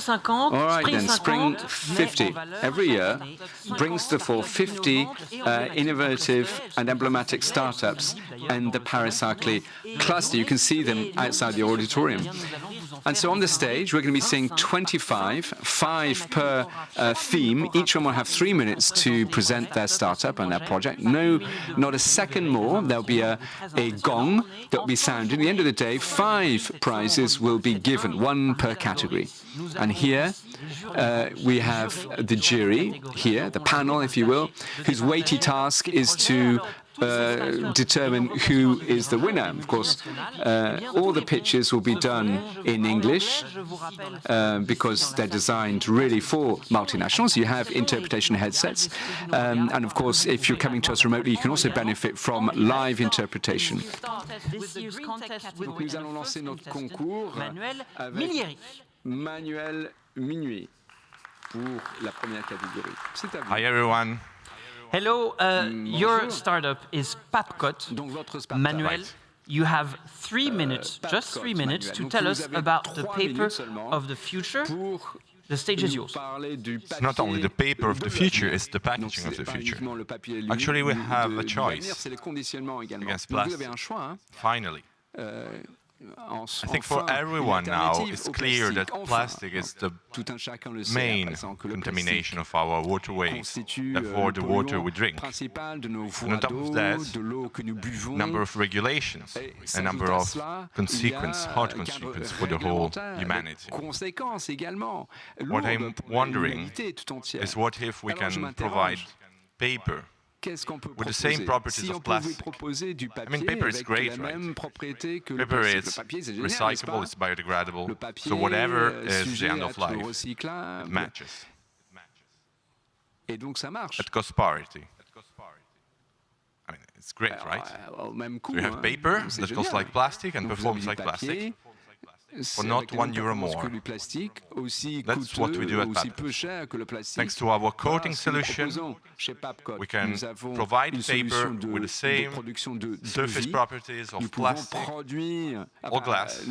All right, then, Spring 50. Every year brings to the fore 50 innovative and emblematic startups in the Paris-Saclay cluster. You can see them outside the auditorium. And so on the stage, we're going to be seeing 25, 5 per theme. Each one will have 3 minutes to present their startup and their project. No, not a second more. There'll be a gong that will be sounded. At the end of the day, 5 prizes will be given, 1 per category. And here we have the jury, here, the panel, if you will, whose weighty task is to determine who is the winner. Of course, all the pitches will be done in English because they're designed really for multinationals. You have interpretation headsets. And of course, if you're coming to us remotely, you can also benefit from live interpretation. Nous allons lancer notre concours avec Manuel MILLIERY pour la première catégorie. C'est à vous. Hi everyone. Hello, your startup is PAPKOT. Manuel, you have 3 minutes, just 3 minutes, to tell us about the paper of the future. The stage is yours. It's not only the paper of the future, it's the packaging of the future. Actually, we have a choice against plastic. Finally. I think for everyone now, it's clear that plastic is the main contamination of our waterways, therefore the water we drink. And on top of that, number of regulations, a number of hard consequences for the whole humanity. What I'm wondering is what if we can provide paper with the same properties of plastic. I mean, paper is great, right? Paper is recyclable, it's biodegradable, so whatever is the end of life, it matches. It costs parity. I mean, it's great, right? So you have paper that costs like plastic and performs like plastic, for not €1 more. That's what we do at PAPKOT. Thanks to our coating solution, we can provide paper with the same surface properties of plastic or glass,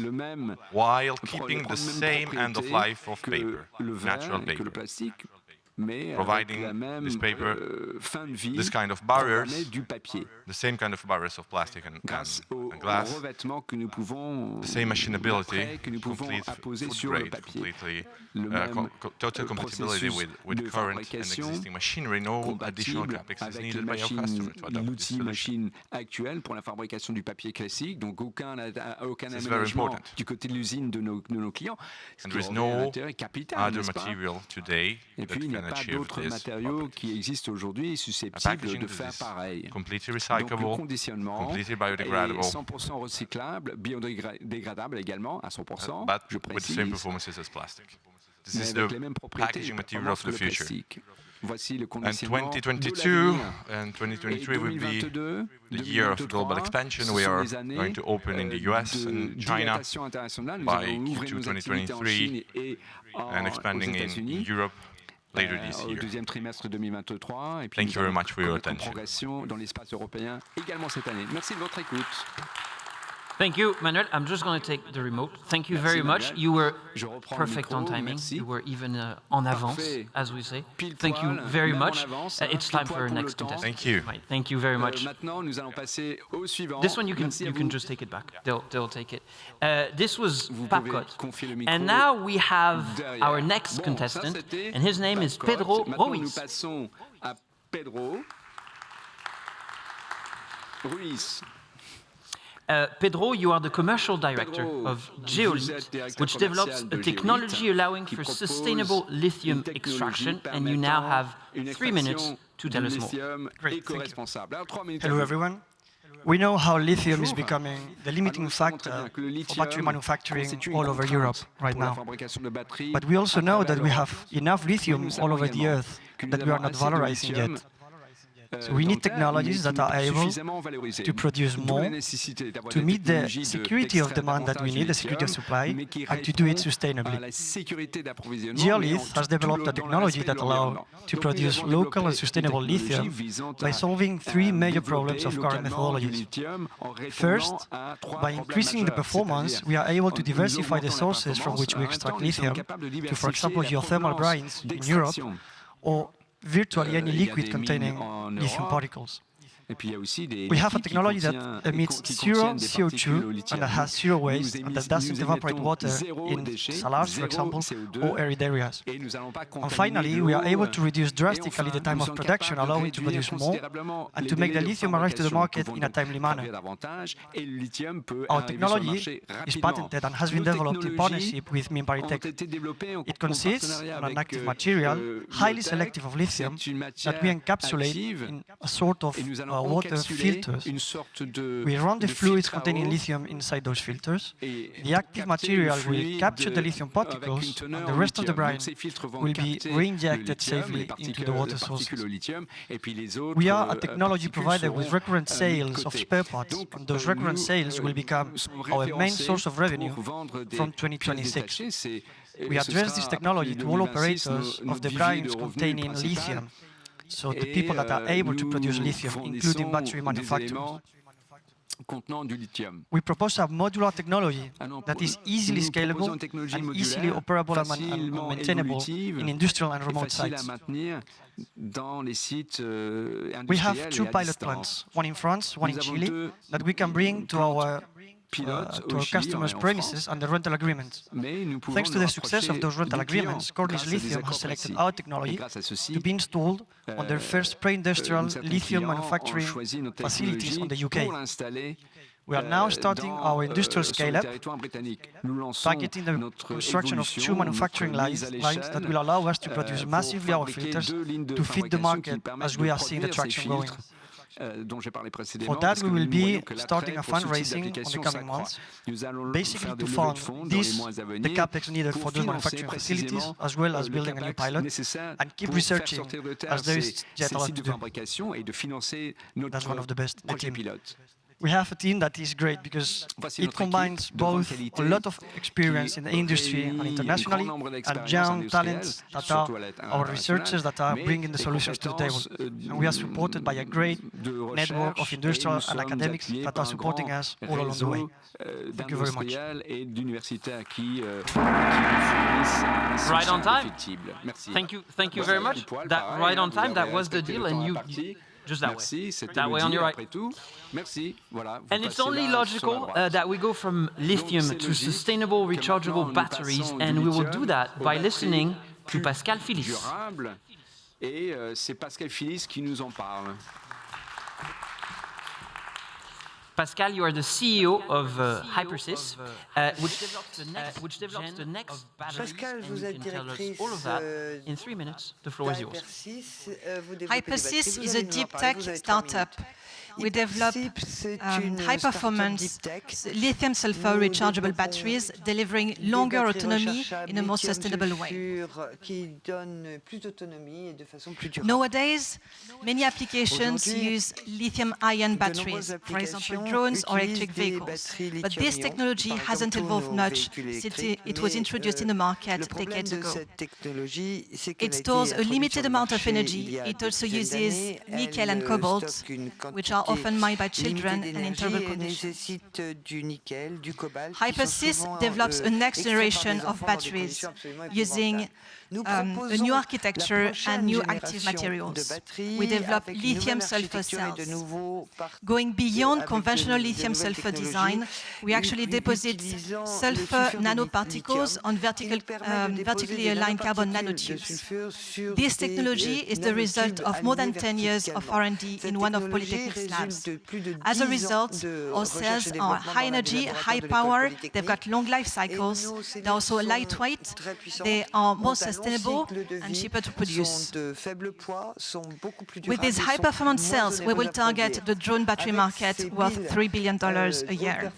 while keeping the same end of life of paper, natural paper. Providing this paper, this kind of barriers, the same kind of barriers of plastic and glass, the same machinability, complete food grade, completely total compatibility with current and existing machinery. No additional capex is needed by our customer to adopt this solution. This is very important. And there is no other material today that can achieve this properties. Packaging is completely recyclable, completely biodegradable, but with the same performances as plastic. This is the packaging material of the future. And 2022 and 2023 will be the year of global expansion. We are going to open in the US and China by Q2 2023 and expanding in Europe later this year. Thank you very much for your attention. Thank you, Manuel. I'm just going to take the remote. Thank you very much. You were perfect on timing. You were even en avance, as we say. Thank you very much. It's time for our next contestant. Thank you. Right. Thank you very much. This one you can just take it back. They'll take it. This was PAPKOT. And now we have our next contestant, and his name is Pedro RUIZ. Pedro, you are the commercial director of GEOLITH, which develops a technology allowing for sustainable lithium extraction, and you now have 3 minutes to tell us more. Great, thank you. Hello, everyone. We know how lithium is becoming the limiting factor for battery manufacturing all over Europe right now. But we also know that we have enough lithium all over the Earth that we are not valorizing yet. So we need technologies that are able to produce more, to meet the security of demand that we need, the security of supply, and to do it sustainably. GEOLITH has developed a technology that allows to produce local and sustainable lithium by solving three major problems of current methodologies. First, by increasing the performance, we are able to diversify the sources from which we extract lithium to, for example, geothermal brines in Europe, or virtually any liquid containing lithium particles. We have a technology that emits zero CO2 and that has zero waste and that doesn't evaporate water in salars, for example, or arid areas. And finally, we are able to reduce drastically the time of production, allowing to produce more and to make the lithium arrive to the market in a timely manner. Our technology is patented and has been developed in partnership with MILLIERY. It consists of an active material, highly selective of lithium, that we encapsulate in a sort of water filters. We run the fluids containing lithium inside those filters. The active material will capture the lithium particles, and the rest of the brine will be re-injected safely into the water sources. We are a technology provider with recurrent sales of spare parts, and those recurrent sales will become our main source of revenue from 2026. We address this technology to all operators of the brines containing lithium, so the people that are able to produce lithium, including battery manufacturers. We propose a modular technology that is easily scalable and easily operable and maintainable in industrial and remote sites. We have two pilot plants, one in France, one in Chile, that we can bring to our customers' premises under rental agreements. Thanks to the success of those rental agreements, Cornish Lithium has selected our technology to be installed on their first pre-industrial lithium manufacturing facilities on the UK. We are now starting our industrial scale-up, targeting the construction of two manufacturing lines that will allow us to produce massively our filters to feed the market as we are seeing the traction going. For that, we will be starting a fundraising in the coming months, basically to fund the capex needed for those manufacturing facilities, as well as building a new pilot, and keep researching, as there is yet a lot to do. That's one of the best, the team. We have a team that is great because it combines both a lot of experience in the industry and internationally, and young talents that are our researchers that are bringing the solutions to the table. And we are supported by a great network of industrial and academics that are supporting us all along the way. Thank you very much. Right on time. Thank you very much. That right on time, that was the deal, and you just that way on your right. And it's only logical that we go from lithium to sustainable rechargeable batteries, and we will do that by listening to Pascale Philis. Et c'est Pascale Philis qui nous en parle. Pascale, you are the CEO of HIPERSSYS, which develops the next batteries, Pascale, and you can tell us all of that in 3 minutes. The floor is yours. HIPERSSYS is a deep tech startup. We develop high-performance lithium-sulfur rechargeable batteries, delivering longer autonomy in a more sustainable way. Nowadays, many applications use lithium-ion batteries, for example, drones or electric vehicles. But this technology hasn't evolved much since it was introduced in the market decades ago. It stores a limited amount of energy. It also uses nickel and cobalt, which are often mined by children and in terrible conditions. HIPERSSYS develops a next generation of batteries using a new architecture and new active materials. We develop lithium-sulfur cells. Going beyond conventional lithium-sulfur design, we actually deposit sulfur nanoparticles on vertically aligned carbon nanotubes. This technology is the result of more than 10 years of R&D in one of Polytechnic's labs. As a result, our cells are high energy, high power, they've got long life cycles, they're also lightweight, they are more sustainable, sustainable and cheaper to produce. With these high-performance cells, we will target the drone battery market worth $3 billion a year.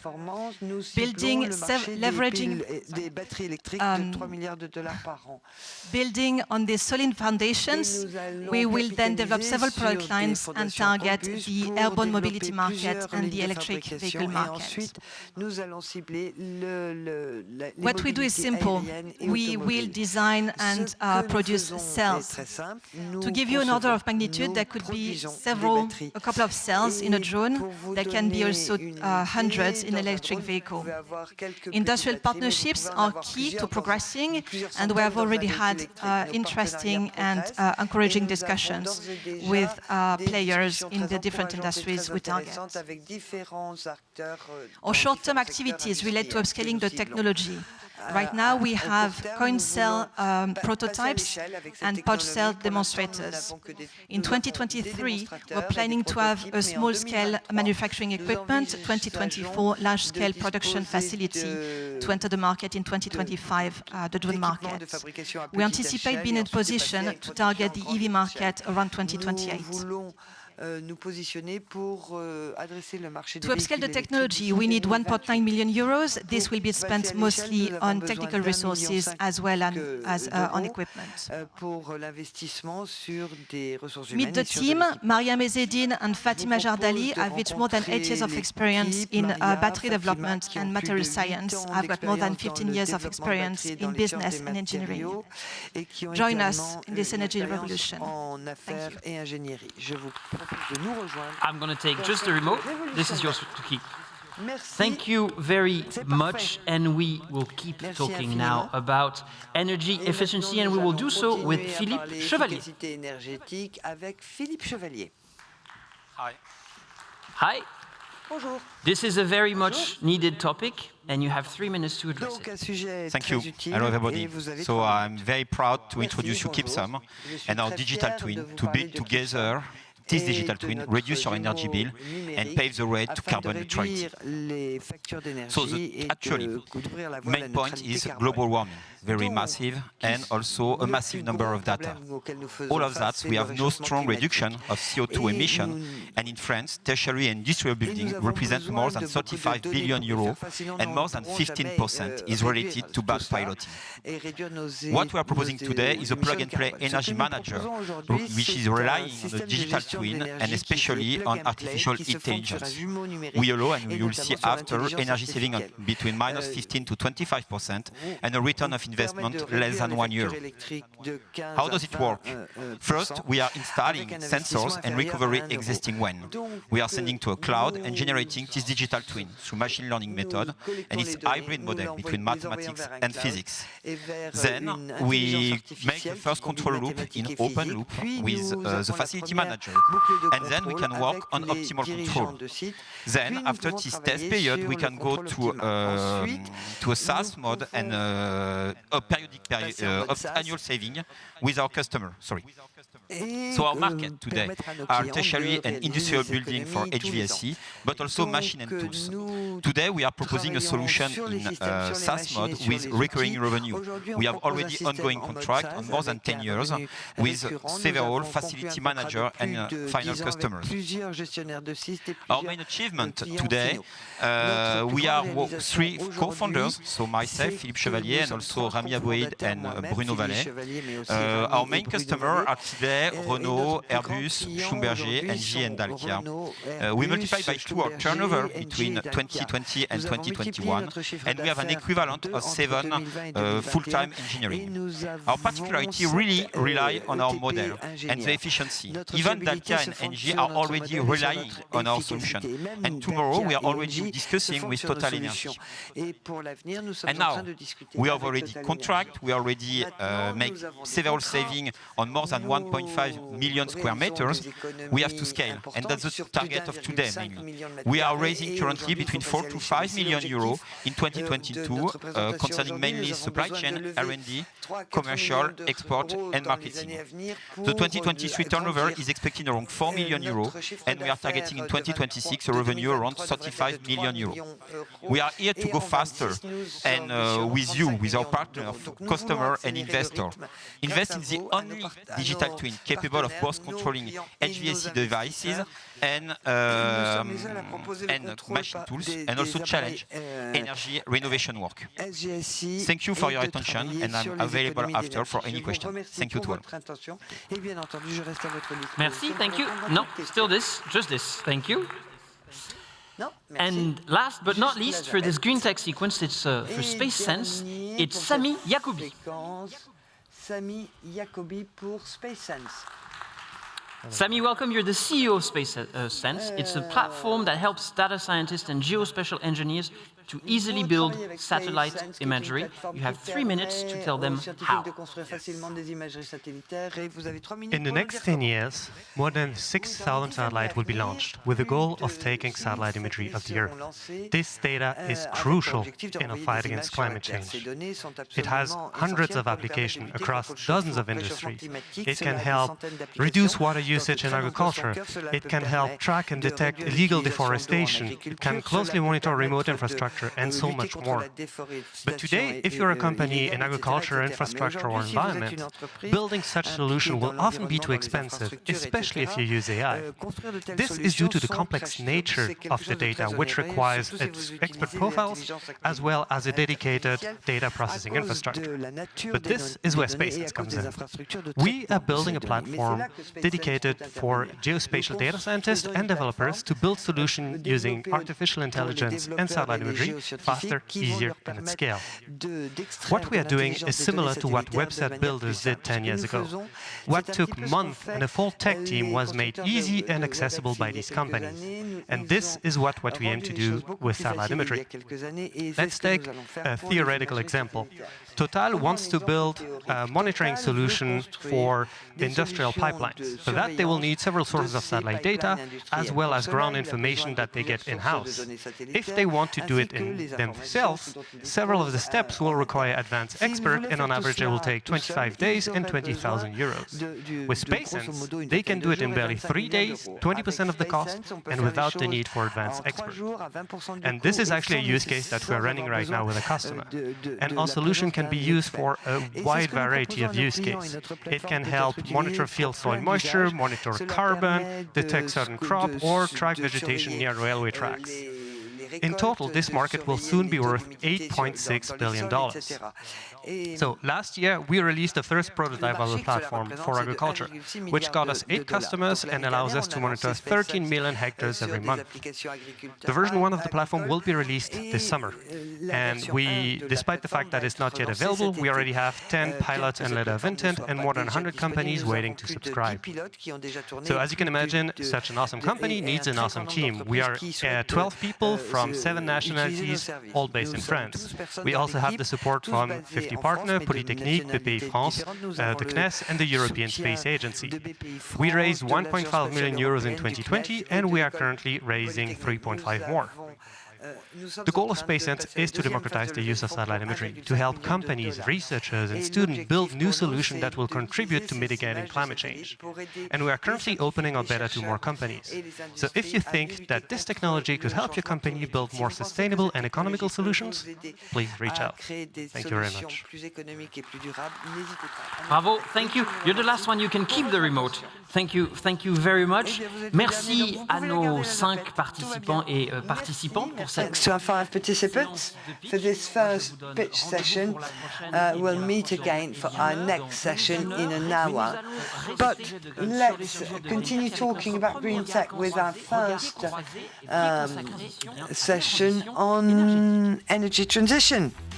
Building on these solid foundations, we will then develop several product lines and target the airborne mobility market and the electric vehicle market. What we do is simple. We will design and produce cells. To give you an order of magnitude, there could be a couple of cells in a drone. There can be also hundreds in an electric vehicle. Industrial partnerships are key to progressing, and we have already had interesting and encouraging discussions with players in the different industries we target. Our short-term activities relate to upscaling the technology. Right now, we have coin cell prototypes and pouch cell demonstrators. In 2023, we're planning to have a small-scale manufacturing equipment, 2024 large-scale production facility to enter the market in 2025, the drone market. We anticipate being in position to target the EV market around 2028. To upscale the technology, we need 1.9 million euros. This will be spent mostly on technical resources as well as on equipment. Meet the team. Mariam Ezzedine and Fatima Jardali have each more than 8 years of experience in battery development and material science. I've got more than 15 years of experience in business and engineering. Join us in this energy revolution. Thank you. I'm going to take just the remote. This is yours to keep. Thank you very much, and we will keep talking now about energy efficiency, and we will do so with Philippe CHEVALIER. Hi. Hi. Bonjour. This is a very much needed topic, and you have 3 minutes to address it. Thank you. Hello, everybody. So I'm very proud to introduce you KIPSUM and our digital twin to build together this digital twin, reduce your energy bill, and pave the way to carbon neutrality. So the actually main point is global warming, very massive, and also a massive number of data. All of that, we have no strong reduction of CO2 emission, and in France, tertiary and industrial buildings represent more than 35 billion euros, and more than 15% is related to backpiloting. What we are proposing today is a plug-and-play energy manager, which is relying on the digital twin and especially on artificial intelligence. We allow, and we will see after, energy saving of between -15% to 25% and a return of investment less than 1 year. How does it work? First, we are installing sensors and recovery existing wind. We are sending to a cloud and generating this digital twin through machine learning method, and it's a hybrid model between mathematics and physics. Then we make the first control loop in open loop with the facility manager, and then we can work on optimal control. Then, after this test period, we can go to a SaaS mode and a periodic annual saving with our customer. So our market today are tertiary and industrial building for HVAC, but also machine and tools. Today we are proposing a solution in SaaS mode with recurring revenue. We have already ongoing contract on more than 10 years with several facility manager and final customers. Our main achievement today, we are 3 co-founders, so myself, Philippe CHEVALIER, and also Rami Abouid and Bruno Vallet. Our main customers are today Renault, Airbus, Schlumberger, Engie, and Dalkia. We multiply by 2 our turnover between 2020 and 2021, and we have an equivalent of 7 full-time engineering. Our particularity really rely on our model and the efficiency. Even Dalkia and Engie are already relying on our solution, and tomorrow we are already discussing with Total Energy. And now we have already contract, we already make several savings on more than 1.5 million square meters. We have to scale, and that's the target of today mainly. We are raising currently between 4 to 5 million euros in 2022, concerning mainly supply chain, R&D, commercial, export, and marketing. The 2023 turnover is expected around 4 million euros, and we are targeting in 2026 a revenue around 35 million euros. We are here to go faster, and with you, with our partners, partner, customer, and investor. Invest in the only digital twin capable of both controlling HVAC devices and machine tools, and also challenge energy renovation work. Thank you for your attention, and I'm available after for any question. Thank you to all. Merci, thank you. No, still this, just this. Thank you. And last but not least, for this GreenTech sequence, it's for Spacesense, it's Sami YACOUBI. Sami YACOUBI pour Spacesense. Sami, welcome. You're the CEO of Spacesense. It's a platform that helps data scientists and geospatial engineers to easily build satellite imagery. You have 3 minutes to tell them how. In the next 10 years, more than 6,000 satellites will be launched with the goal of taking satellite imagery of the Earth. This data is crucial in a fight against climate change. It has hundreds of applications across dozens of industries. It can help reduce water usage in agriculture. It can help track and detect illegal deforestation. It can closely monitor remote infrastructure and so much more. But today, if you're a company in agriculture, infrastructure, or environment, building such a solution will often be too expensive, especially if you use AI. This is due to the complex nature of the data, which requires expert profiles as well as a dedicated data processing infrastructure. But this is where Spacesense comes in. We are building a platform dedicated for geospatial data scientists and developers to build solutions using artificial intelligence and satellite imagery faster, easier, and at scale. What we are doing is similar to what website builders did 10 years ago. What took months and a full tech team was made easy and accessible by these companies. And this is what we aim to do with satellite imagery. Let's take a theoretical example. Total wants to build a monitoring solution for industrial pipelines. For that, they will need several sources of satellite data, as well as ground information that they get in-house. If they want to do it in themselves, several of the steps will require advanced experts, and on average, it will take 25 days and 20,000 euros. With Spacesense, they can do it in barely 3 days, 20% of the cost, and without the need for advanced experts. And this is actually a use case that we're running right now with a customer. And our solution can be used for a wide variety of use cases. It can help monitor field soil moisture, monitor carbon, detect certain crop, or track vegetation near railway tracks. In total, this market will soon be worth $8.6 billion. So last year, we released the first prototype of the platform for agriculture, which got us 8 customers and allows us to monitor 13 million hectares every month. The version 1 of the platform will be released this summer. And despite the fact that it's not yet available, we already have 10 pilots and letter of intent and more than 100 companies waiting to subscribe. So as you can imagine, such an awesome company needs an awesome team. We are 12 people from 7 nationalities, all based in France. We also have the support from 50 partners, Polytechnique, BPI France, the CNES, and the European Space Agency. We raised 1.5 million euros in 2020, and we are currently raising 3.5 more. The goal of Spacesense is to democratize the use of satellite imagery, to help companies, researchers, and students build new solutions that will contribute to mitigating climate change. And we are currently opening our beta to more companies. So if you think that this technology could help your company build more sustainable and economical solutions, please reach out. Thank you very much. Bravo, thank you. You're the last one. You can keep the remote. Thank you very much. Merci à nos 5 participants et participantes pour cette... Thanks to our 5 participants for this first pitch session. We'll meet again for our next session in an hour. But let's continue talking about GreenTech with our first session on energy transition.